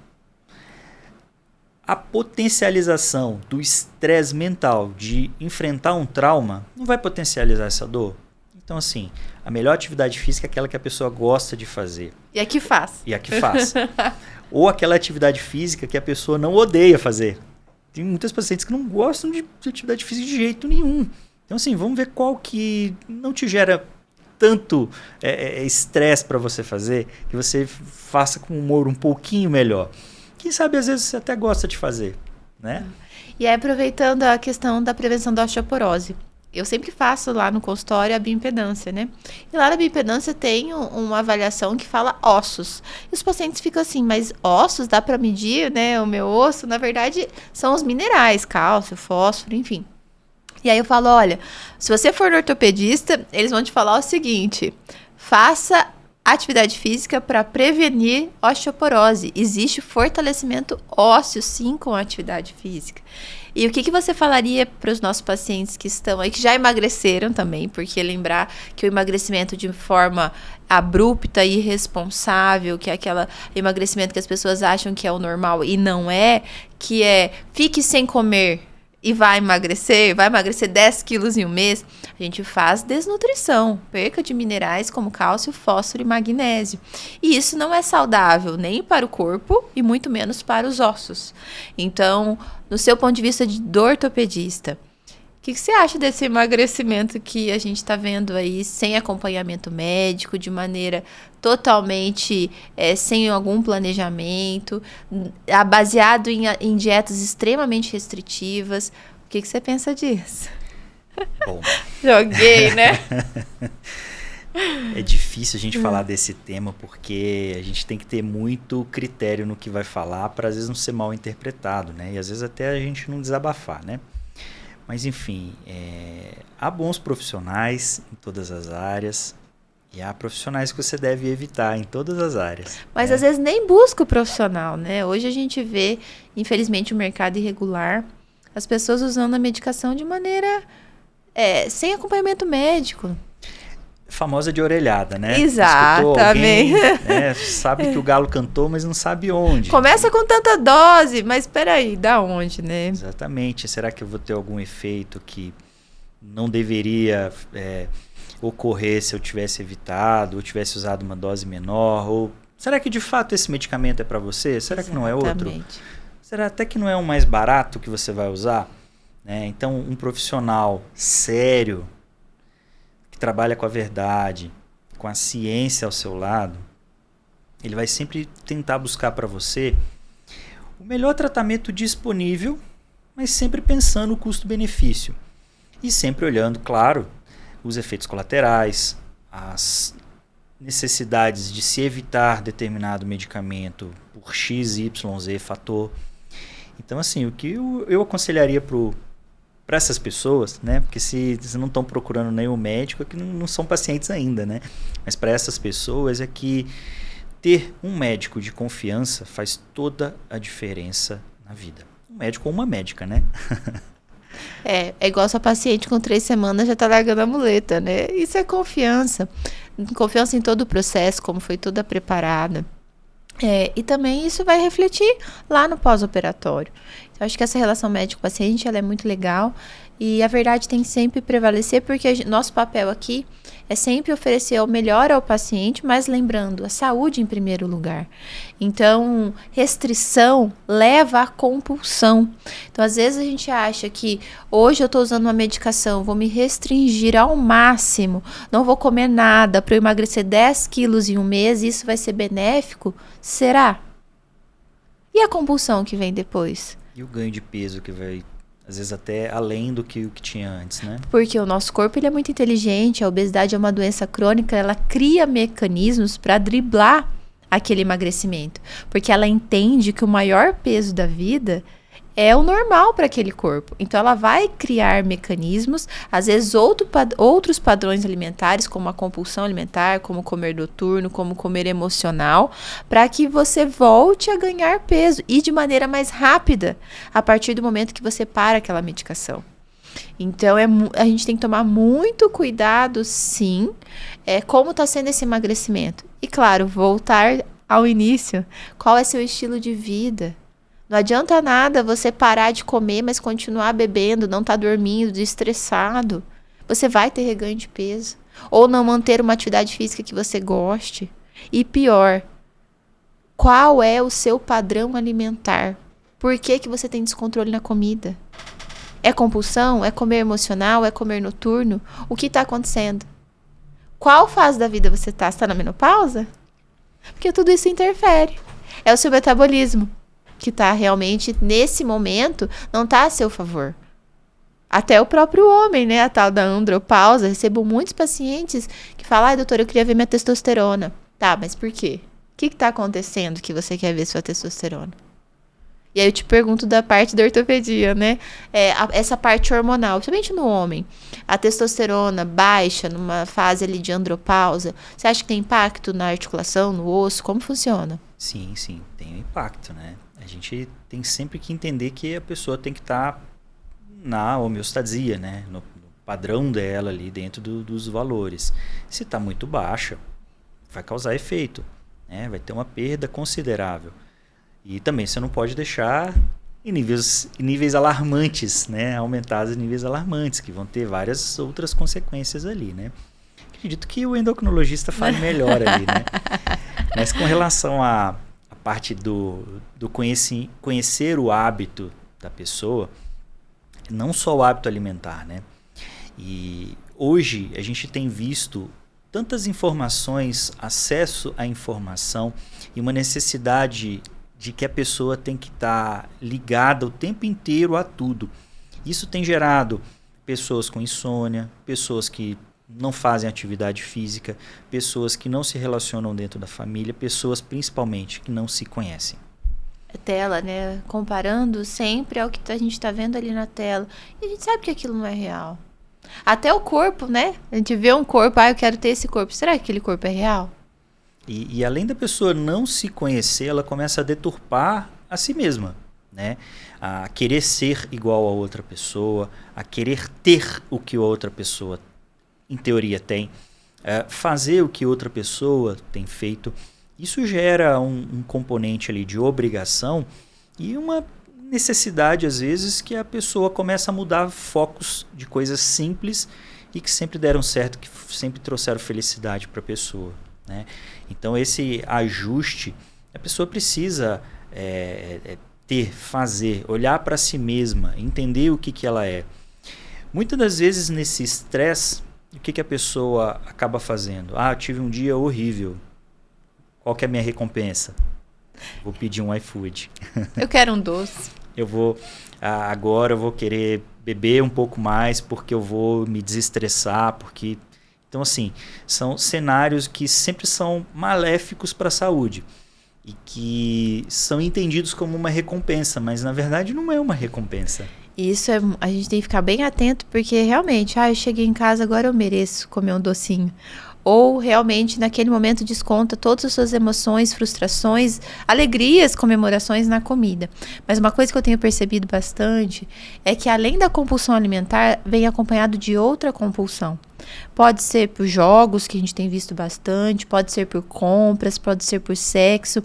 S2: a potencialização do estresse mental de enfrentar um trauma não vai potencializar essa dor? Então, assim, a melhor atividade física é aquela que a pessoa gosta de fazer.
S1: E a que faz.
S2: E a que faz. Ou aquela atividade física que a pessoa não odeia fazer. Tem muitas pacientes que não gostam de atividade física de jeito nenhum. Então, assim, vamos ver qual que não te gera tanto estresse para você fazer, que você faça com um humor um pouquinho melhor. Quem sabe, às vezes, você até gosta de fazer, né?
S1: E aí, aproveitando a questão da prevenção da osteoporose, eu sempre faço lá no consultório a bioimpedância, né? E lá na bioimpedância tem uma avaliação que fala ossos. E os pacientes ficam assim, mas ossos dá para medir, né? O meu osso, na verdade, são os minerais, cálcio, fósforo, enfim. E aí eu falo, olha, se você for no ortopedista, eles vão te falar o seguinte, faça atividade física para prevenir osteoporose. Existe fortalecimento ósseo, sim, com a atividade física. E o que você falaria para os nossos pacientes que estão aí, que já emagreceram também, porque lembrar que o emagrecimento de forma abrupta e irresponsável, que é aquele emagrecimento que as pessoas acham que é o normal e não é, que é fique sem comer e vai emagrecer 10 quilos em um mês, a gente faz desnutrição, perca de minerais como cálcio, fósforo e magnésio. E isso não é saudável nem para o corpo e muito menos para os ossos. Então, no seu ponto de vista do ortopedista, o que você acha desse emagrecimento que a gente está vendo aí sem acompanhamento médico, de maneira totalmente sem algum planejamento, baseado em dietas extremamente restritivas? O que você pensa disso?
S2: Bom.
S1: Joguei, né?
S2: É difícil a gente falar desse tema porque a gente tem que ter muito critério no que vai falar para às vezes não ser mal interpretado, né? E às vezes até a gente não desabafar, né? Mas enfim, há bons profissionais em todas as áreas e há profissionais que você deve evitar em todas as áreas.
S1: Mas às vezes nem busca o profissional, né? Hoje a gente vê, infelizmente, o mercado irregular, as pessoas usando a medicação de maneira sem acompanhamento médico.
S2: Famosa de orelhada, né?
S1: Exatamente.
S2: Alguém, sabe que o galo cantou, mas não sabe onde.
S1: Começa com tanta dose, mas peraí, da onde, né?
S2: Exatamente. Será que eu vou ter algum efeito que não deveria ocorrer se eu tivesse evitado, ou tivesse usado uma dose menor? Ou será que de fato esse medicamento é para você? Será que não é outro? Será até que não é o mais barato que você vai usar? Então, um profissional sério, trabalha com a verdade, com a ciência ao seu lado, ele vai sempre tentar buscar para você o melhor tratamento disponível, mas sempre pensando no custo-benefício. E sempre olhando, claro, os efeitos colaterais, as necessidades de se evitar determinado medicamento por X, Y, Z fator. Então, assim, o que eu aconselharia para essas pessoas, né? Porque se não estão procurando nenhum médico, é que não são pacientes ainda, né? Mas para essas pessoas é que ter um médico de confiança faz toda a diferença na vida. Um médico ou uma médica, né?
S1: É igual sua paciente com 3 semanas já tá largando a muleta, né? Isso é confiança. Confiança em todo o processo, como foi toda preparada. E também isso vai refletir lá no pós-operatório. Então, acho que essa relação médico-paciente ela é muito legal e a verdade tem que sempre prevalecer porque nosso papel aqui é sempre oferecer o melhor ao paciente, mas lembrando, a saúde em primeiro lugar. Então, restrição leva à compulsão. Então, às vezes a gente acha que hoje eu estou usando uma medicação, vou me restringir ao máximo, não vou comer nada para eu emagrecer 10 quilos em um mês, isso vai ser benéfico? Será? E a compulsão que vem depois?
S2: E o ganho de peso que vai, às vezes, até além do que tinha antes, né?
S1: Porque o nosso corpo ele é muito inteligente, a obesidade é uma doença crônica, ela cria mecanismos para driblar aquele emagrecimento. Porque ela entende que o maior peso da vida é o normal para aquele corpo. Então, ela vai criar mecanismos, às vezes outros padrões alimentares, como a compulsão alimentar, como comer noturno, como comer emocional, para que você volte a ganhar peso e de maneira mais rápida, a partir do momento que você para aquela medicação. Então, a gente tem que tomar muito cuidado, sim, como está sendo esse emagrecimento. E, claro, voltar ao início. Qual é seu estilo de vida? Não adianta nada você parar de comer, mas continuar bebendo, não estar dormindo, estressado. Você vai ter reganho de peso. Ou não manter uma atividade física que você goste. E pior, qual é o seu padrão alimentar? Por que você tem descontrole na comida? É compulsão? É comer emocional? É comer noturno? O que está acontecendo? Qual fase da vida você está? Você está na menopausa? Porque tudo isso interfere. É o seu metabolismo. que tá realmente, nesse momento, não tá a seu favor. Até o próprio homem, né? A tal da andropausa. Recebo muitos pacientes que falam, doutora, eu queria ver minha testosterona. Tá, mas por quê? O que tá acontecendo que você quer ver sua testosterona? E aí eu te pergunto da parte da ortopedia, né? Essa parte hormonal, principalmente no homem. A testosterona baixa numa fase ali de andropausa, você acha que tem impacto na articulação, no osso? Como funciona?
S2: Sim, tem um impacto, né? A gente tem sempre que entender que a pessoa tem que estar na homeostasia, né? No padrão dela ali dentro dos valores. Se está muito baixa, vai causar efeito, né? Vai ter uma perda considerável. E também você não pode deixar em níveis alarmantes, né? Aumentados em níveis alarmantes, que vão ter várias outras consequências ali, né? Acredito que o endocrinologista fale melhor ali, né? Mas com relação à parte do conhecer o hábito da pessoa, não só o hábito alimentar, né? E hoje a gente tem visto tantas informações, acesso à informação e uma necessidade de que a pessoa tem que estar ligada o tempo inteiro a tudo. Isso tem gerado pessoas com insônia, pessoas que não fazem atividade física, pessoas que não se relacionam dentro da família, pessoas principalmente que não se conhecem.
S1: Tela, né? Comparando sempre ao que a gente está vendo ali na tela. E a gente sabe que aquilo não é real. Até o corpo, né? A gente vê um corpo, eu quero ter esse corpo. Será que aquele corpo é real?
S2: E além da pessoa não se conhecer, ela começa a deturpar a si mesma, né? A querer ser igual a outra pessoa, a querer ter o que a outra pessoa, em teoria, tem, fazer o que outra pessoa tem feito. Isso gera um componente ali de obrigação e uma necessidade, às vezes, que a pessoa começa a mudar focos de coisas simples e que sempre deram certo, que sempre trouxeram felicidade para a pessoa, né? Então, esse ajuste, a pessoa precisa fazer, olhar para si mesma, entender o que ela é. Muitas das vezes, nesse estresse, o que a pessoa acaba fazendo? Eu tive um dia horrível. Qual que é a minha recompensa? Vou pedir um iFood.
S1: Eu quero um doce.
S2: Agora eu vou querer beber um pouco mais porque eu vou me desestressar, porque... Então, assim, são cenários que sempre são maléficos para a saúde e que são entendidos como uma recompensa, mas na verdade não é uma recompensa.
S1: Isso a gente tem que ficar bem atento, porque realmente, eu cheguei em casa, agora eu mereço comer um docinho. Ou realmente naquele momento desconta todas as suas emoções, frustrações, alegrias, comemorações na comida. Mas uma coisa que eu tenho percebido bastante é que além da compulsão alimentar, vem acompanhado de outra compulsão. Pode ser por jogos, que a gente tem visto bastante, pode ser por compras, pode ser por sexo.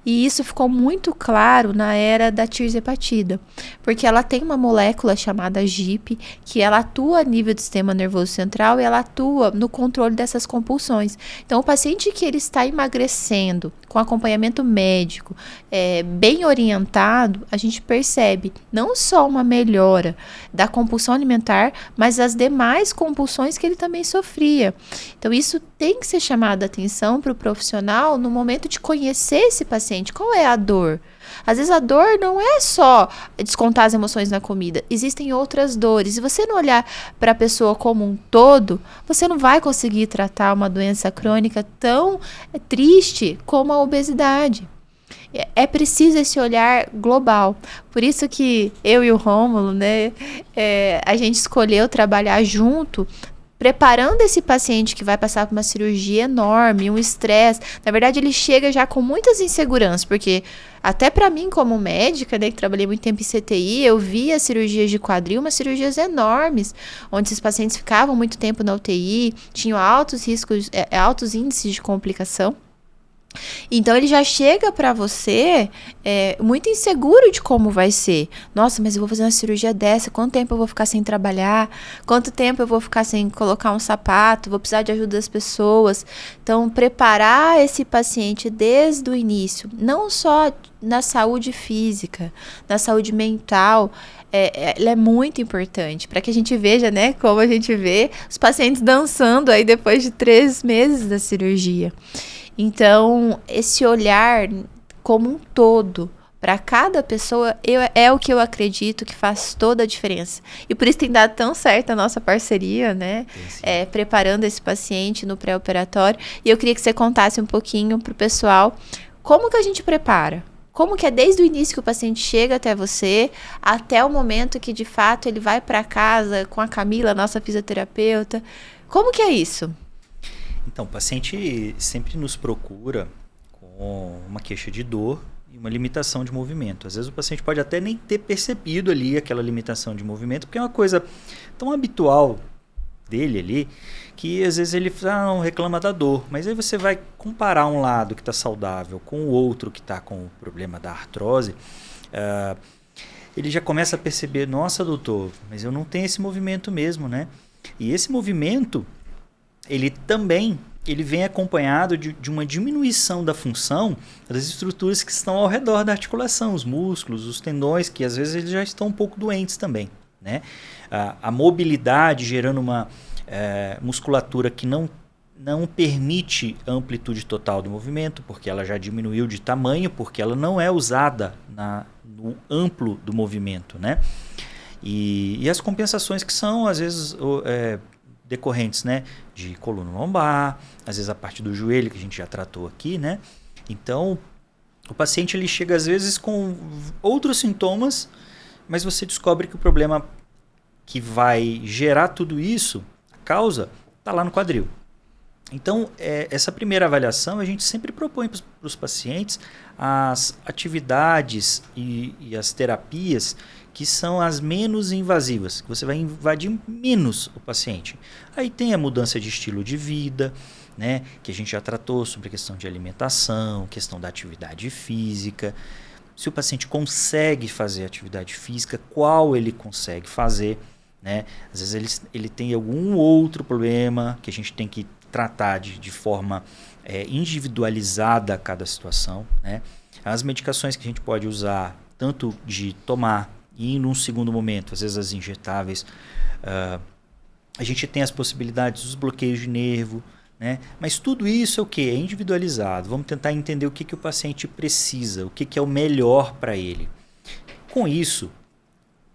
S1: E isso ficou muito claro na era da tirzepatida, porque ela tem uma molécula chamada GIP, que ela atua a nível do sistema nervoso central e ela atua no controle dessas compulsões. Então, o paciente que ele está emagrecendo, com acompanhamento médico, bem orientado, a gente percebe não só uma melhora da compulsão alimentar, mas as demais compulsões que ele também sofria. Então, isso tem que ser chamado a atenção para o profissional no momento de conhecer esse paciente. Qual é a dor? Às vezes a dor não é só descontar as emoções na comida, existem outras dores. Se você não olhar para a pessoa como um todo, você não vai conseguir tratar uma doença crônica tão triste como a obesidade. É preciso esse olhar global. Por isso que eu e o Rômulo, né, a gente escolheu trabalhar junto, preparando esse paciente que vai passar por uma cirurgia enorme, um estresse. Na verdade, ele chega já com muitas inseguranças, porque até para mim, como médica, né, que trabalhei muito tempo em CTI, eu via cirurgias de quadril, umas cirurgias enormes, onde esses pacientes ficavam muito tempo na UTI, tinham altos riscos, altos índices de complicação. Então ele já chega para você muito inseguro de como vai ser. Nossa, mas eu vou fazer uma cirurgia dessa, quanto tempo eu vou ficar sem trabalhar? Quanto tempo eu vou ficar sem colocar um sapato? Vou precisar de ajuda das pessoas. Então, preparar esse paciente desde o início, não só na saúde física, na saúde mental, ela é muito importante para que a gente veja, né, como a gente vê os pacientes dançando aí depois de 3 meses da cirurgia. Então, esse olhar como um todo, para cada pessoa, é o que eu acredito que faz toda a diferença. E por isso tem dado tão certo a nossa parceria, né? Preparando esse paciente no pré-operatório. E eu queria que você contasse um pouquinho pro pessoal como que a gente prepara. Como que é desde o início que o paciente chega até você, até o momento que, de fato, ele vai para casa com a Camila, nossa fisioterapeuta. Como que é isso?
S2: Então, o paciente sempre nos procura com uma queixa de dor e uma limitação de movimento. Às vezes o paciente pode até nem ter percebido ali aquela limitação de movimento, porque é uma coisa tão habitual dele ali, que às vezes ele não reclama da dor, mas aí você vai comparar um lado que está saudável com o outro que está com o problema da artrose, ele já começa a perceber, nossa doutor, mas eu não tenho esse movimento mesmo, né? E esse movimento, ele vem acompanhado de uma diminuição da função das estruturas que estão ao redor da articulação, os músculos, os tendões, que às vezes eles já estão um pouco doentes também, né? A mobilidade gerando uma musculatura que não permite a amplitude total do movimento, porque ela já diminuiu de tamanho, porque ela não é usada no amplo do movimento, né? E as compensações que são, às vezes, decorrentes, né, de coluna lombar, às vezes a parte do joelho, que a gente já tratou aqui, né? Então, o paciente ele chega, às vezes, com outros sintomas, mas você descobre que o problema que vai gerar tudo isso, a causa, está lá no quadril. Então, essa primeira avaliação, a gente sempre propõe para os pacientes as atividades e as terapias que são as menos invasivas, que você vai invadir menos o paciente. Aí tem a mudança de estilo de vida, né, que a gente já tratou sobre a questão de alimentação, questão da atividade física. Se o paciente consegue fazer atividade física, qual ele consegue fazer, né? Às vezes ele tem algum outro problema que a gente tem que tratar de forma individualizada a cada situação, né? As medicações que a gente pode usar, tanto de tomar e num segundo momento, às vezes as injetáveis, a gente tem as possibilidades dos bloqueios de nervo, né? Mas tudo isso é o que? É individualizado. Vamos tentar entender o que o paciente precisa, o que é o melhor para ele. Com isso,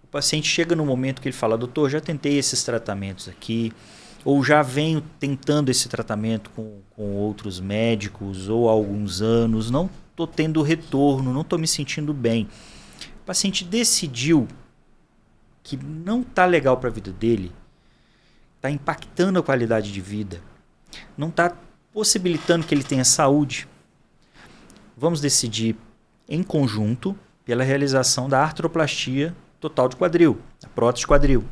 S2: o paciente chega no momento que ele fala, doutor, já tentei esses tratamentos aqui, ou já venho tentando esse tratamento com outros médicos, ou há alguns anos, não estou tendo retorno, não estou me sentindo bem. O paciente decidiu que não está legal para a vida dele, está impactando a qualidade de vida, não está possibilitando que ele tenha saúde. Vamos decidir em conjunto pela realização da artroplastia total de quadril, a prótese de quadril.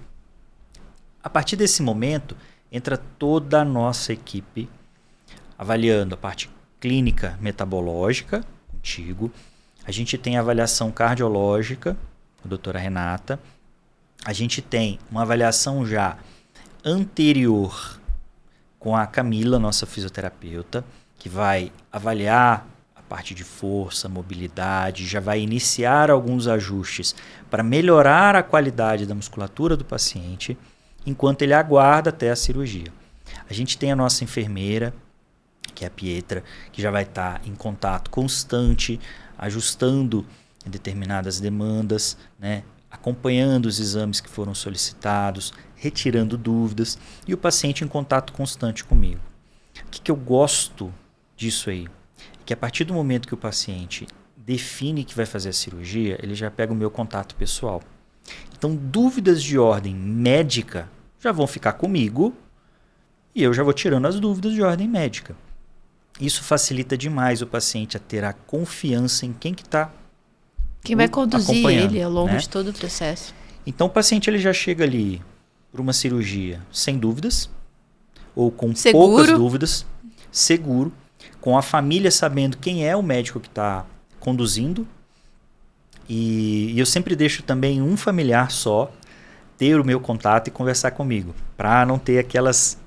S2: A partir desse momento, entra toda a nossa equipe avaliando a parte clínica metabológica contigo. A gente tem a avaliação cardiológica, com a doutora Renata. A gente tem uma avaliação já anterior com a Camila, nossa fisioterapeuta, que vai avaliar a parte de força, mobilidade, já vai iniciar alguns ajustes para melhorar a qualidade da musculatura do paciente, enquanto ele aguarda até a cirurgia. A gente tem a nossa enfermeira, que é a Pietra, que já vai estar em contato constante, ajustando determinadas demandas, né? Acompanhando os exames que foram solicitados, retirando dúvidas, e o paciente em contato constante comigo. O que eu gosto disso aí? É que a partir do momento que o paciente define que vai fazer a cirurgia, ele já pega o meu contato pessoal. Então, dúvidas de ordem médica já vão ficar comigo e eu já vou tirando as dúvidas de ordem médica. Isso facilita demais o paciente a ter a confiança em quem que está
S1: quem vai conduzir ele ao longo, né, de todo o processo.
S2: Então, o paciente ele já chega ali para uma cirurgia sem dúvidas ou com
S1: seguro,
S2: poucas dúvidas, seguro, com a família sabendo quem é o médico que está conduzindo. E eu sempre deixo também um familiar só ter o meu contato e conversar comigo, para não ter aquelas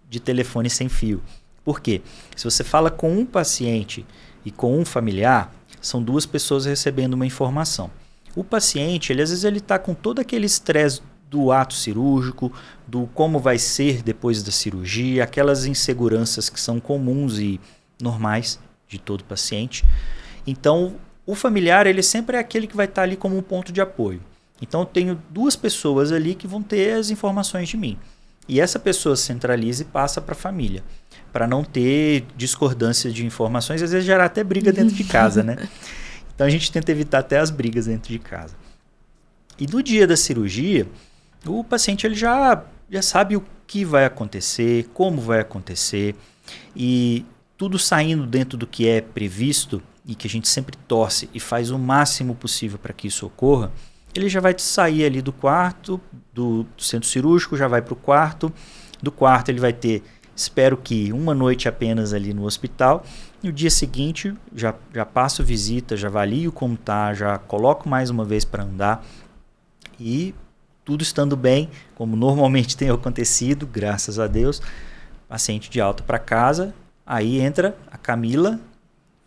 S2: de telefone sem fio. Por quê? Se você fala com um paciente e com um familiar, são duas pessoas recebendo uma informação. O paciente, às vezes ele está com todo aquele estresse do ato cirúrgico, do como vai ser depois da cirurgia, aquelas inseguranças que são comuns e normais de todo paciente. Então, O familiar, ele sempre é aquele que vai estar ali como um ponto de apoio. Então, eu tenho 2 pessoas ali que vão ter as informações de mim. E essa pessoa centraliza e passa para a família, para não ter discordância de informações, às vezes gerar até briga dentro de casa, né? Então, a gente tenta evitar até as brigas dentro de casa. E no dia da cirurgia, o paciente ele já sabe o que vai acontecer, como vai acontecer, e tudo saindo dentro do que é previsto, e que a gente sempre torce e faz o máximo possível para que isso ocorra, ele já vai sair ali do quarto, do centro cirúrgico, já vai para o quarto. Do quarto ele vai ter, espero que, uma noite apenas ali no hospital. No dia seguinte, já passo visita, já avalio como está, já coloco mais uma vez para andar. E tudo estando bem, como normalmente tem acontecido, graças a Deus, paciente de alta para casa. Aí entra a Camila,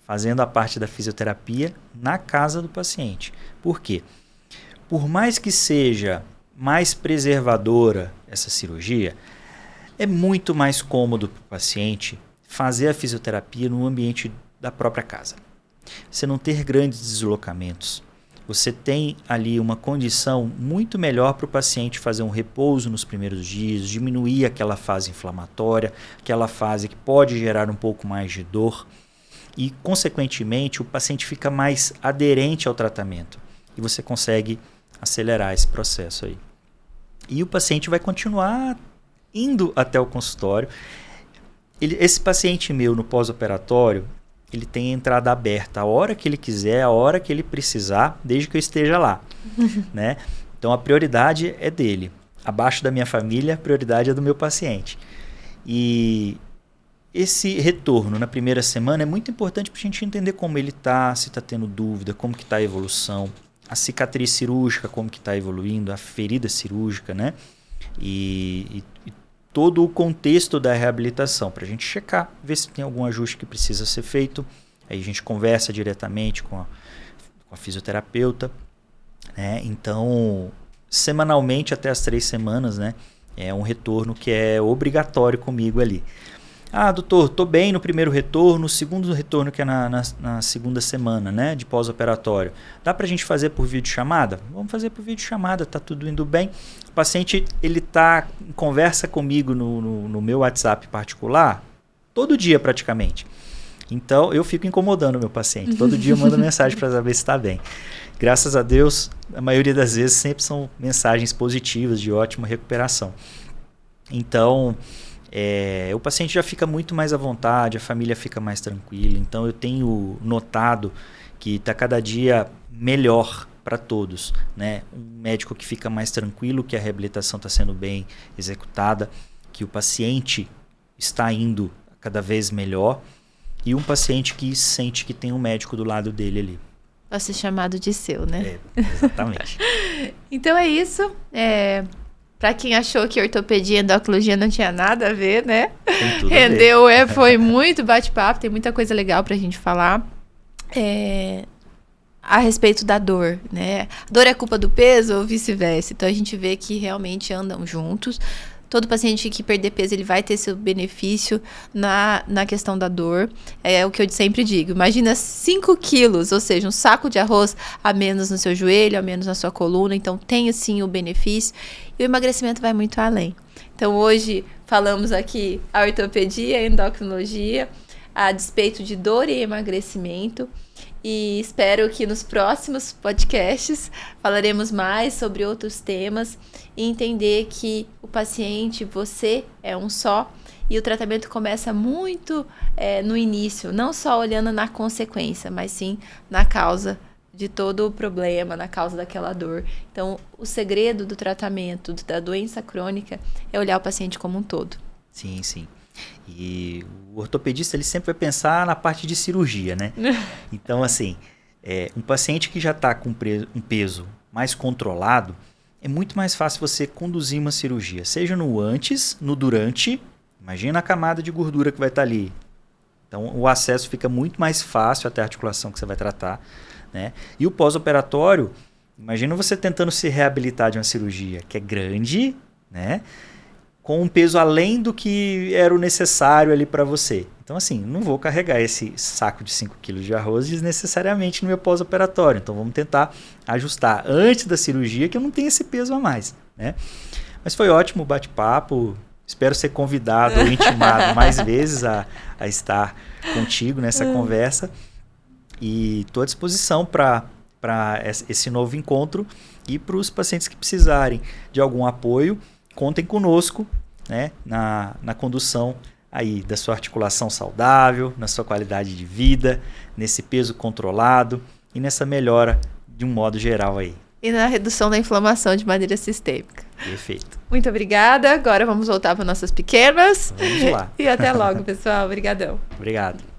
S2: fazendo a parte da fisioterapia na casa do paciente. Por quê? Por mais que seja mais preservadora essa cirurgia, é muito mais cômodo para o paciente fazer a fisioterapia no ambiente da própria casa. Você não ter grandes deslocamentos. Você tem ali uma condição muito melhor para o paciente fazer um repouso nos primeiros dias, diminuir aquela fase inflamatória, aquela fase que pode gerar um pouco mais de dor. E, consequentemente, o paciente fica mais aderente ao tratamento. E você consegue acelerar esse processo aí. E o paciente vai continuar indo até o consultório. Esse paciente meu no pós-operatório, ele tem a entrada aberta a hora que ele quiser, a hora que ele precisar, desde que eu esteja lá. Né? Então a prioridade é dele. Abaixo da minha família, a prioridade é do meu paciente. E esse retorno na primeira semana é muito importante para a gente entender como ele está, se está tendo dúvida, como que está a evolução, a cicatriz cirúrgica, como que está evoluindo, a ferida cirúrgica, né? E todo o contexto da reabilitação, para a gente checar, ver se tem algum ajuste que precisa ser feito. Aí a gente conversa diretamente com a fisioterapeuta, né? Então, semanalmente até as 3 semanas, né? É um retorno que é obrigatório comigo ali. Ah, doutor, estou bem no primeiro retorno, o segundo retorno que é na segunda semana, né, de pós-operatório. Dá para a gente fazer por videochamada? Vamos fazer por videochamada, está tudo indo bem. O paciente ele está em conversa comigo no meu WhatsApp particular todo dia praticamente. Então eu fico incomodando o meu paciente. Todo dia eu mando mensagem para saber se está bem. Graças a Deus, a maioria das vezes sempre são mensagens positivas de ótima recuperação. Então o paciente já fica muito mais à vontade, a família fica mais tranquila. Então eu tenho notado que está cada dia melhor para todos, né? Um médico que fica mais tranquilo, que a reabilitação está sendo bem executada, que o paciente está indo cada vez melhor, e um paciente que sente que tem um médico do lado dele ali.
S1: Pode ser chamado de seu, né?
S2: Exatamente.
S1: Então é isso. Para quem achou que ortopedia e endocrinologia não tinha nada a ver, né?
S2: Tem tudo
S1: Rendeu, foi muito bate-papo, tem muita coisa legal pra gente falar. A respeito da dor, né? Dor é culpa do peso ou vice-versa? Então a gente vê que realmente andam juntos. Todo paciente que perder peso, ele vai ter seu benefício na questão da dor. É o que eu sempre digo. Imagina 5 quilos, ou seja, um saco de arroz a menos no seu joelho, a menos na sua coluna. Então, tem, sim, o benefício. E o emagrecimento vai muito além. Então, hoje, falamos aqui a ortopedia, a endocrinologia, a despeito de dor e emagrecimento. E espero que nos próximos podcasts falaremos mais sobre outros temas e entender que o paciente, você é um só, e o tratamento começa muito no início, não só olhando na consequência, mas sim na causa de todo o problema, na causa daquela dor. Então, o segredo do tratamento da doença crônica é olhar o paciente como um todo.
S2: Sim, sim. E o ortopedista ele sempre vai pensar na parte de cirurgia, né? Então, assim, um paciente que já está com um peso mais controlado, é muito mais fácil você conduzir uma cirurgia, seja no antes, no durante. Imagina a camada de gordura que vai estar ali. Então, o acesso fica muito mais fácil até a articulação que você vai tratar, né? E o pós-operatório, imagina você tentando se reabilitar de uma cirurgia que é grande, né? Com um peso além do que era o necessário ali para você. Então, assim, não vou carregar esse saco de 5 quilos de arroz desnecessariamente no meu pós-operatório. Então, vamos tentar ajustar antes da cirurgia, que eu não tenho esse peso a mais, né? Mas foi ótimo o bate-papo. Espero ser convidado ou intimado mais vezes a estar contigo nessa conversa. E estou à disposição para esse novo encontro. E para os pacientes que precisarem de algum apoio, contem conosco, né, na condução aí da sua articulação saudável, na sua qualidade de vida, nesse peso controlado e nessa melhora de um modo geral aí.
S1: E na redução da inflamação de maneira sistêmica.
S2: Perfeito.
S1: Muito obrigada. Agora vamos voltar para nossas pequenas.
S2: Vamos lá.
S1: E até logo, pessoal. Obrigadão.
S2: Obrigado.